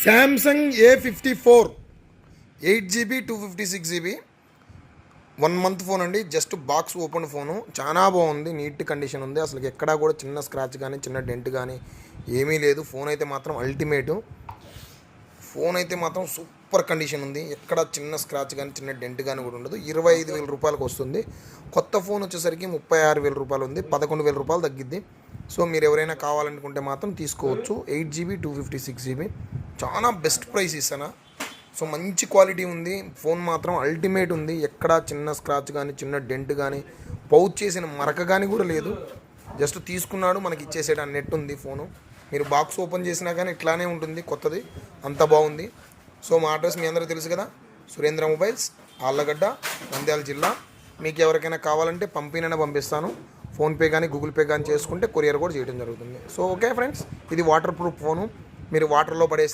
Samsung A54 8GB 256GB 1 month phone అండి. Just box open phone, చాలా బాగుంది, neat condition ఉంది. అసలు ఎక్కడా కూడా చిన్న స్క్రాచ్ కానీ చిన్న డెంట్ కానీ ఏమీ లేదు. ఫోన్ అయితే మాత్రం అల్టిమేటు, ఫోన్ అయితే మాత్రం సూపర్ కండిషన్ ఉంది. ఎక్కడ చిన్న స్క్రాచ్ కానీ చిన్న డెంట్ కానీ కూడా ఉండదు. 25,000 రూపాయలకు వస్తుంది. కొత్త ఫోన్ వచ్చేసరికి 36,000 రూపాయలు ఉంది, 11,000 రూపాయలు తగ్గిద్ది. సో మీరు ఎవరైనా కావాలనుకుంటే మాత్రం తీసుకోవచ్చు. 8GB 256GB చాలా బెస్ట్ ప్రైస్ ఇస్తాను. సో మంచి క్వాలిటీ ఉంది, ఫోన్ మాత్రం అల్టిమేట్ ఉంది. ఎక్కడ చిన్న స్క్రాచ్ కానీ చిన్న డెంట్ కానీ పౌచ్ చేసిన మరక కానీ కూడా లేదు. జస్ట్ తీసుకున్నాడు మనకి ఇచ్చేసేట నెట్ ఉంది ఫోను. మీరు బాక్స్ ఓపెన్ చేసినా కానీ ఇట్లానే ఉంటుంది కొత్తది, అంత బాగుంది. సో మా అడ్రస్ మీ అందరికీ తెలుసు కదా, సురేంద్ర మొబైల్స్, ఆళ్ళగడ్డ, నంద్యాల జిల్లా. మీకు ఎవరికైనా కావాలంటే పంపిస్తాను. ఫోన్పే కానీ గూగుల్ పే కానీ చేసుకుంటే కొరియర్ కూడా చేయడం జరుగుతుంది. సో ఓకే ఫ్రెండ్స్, ఇది వాటర్ ప్రూఫ్ ఫోను. మీరు వాటర్లో పడేసి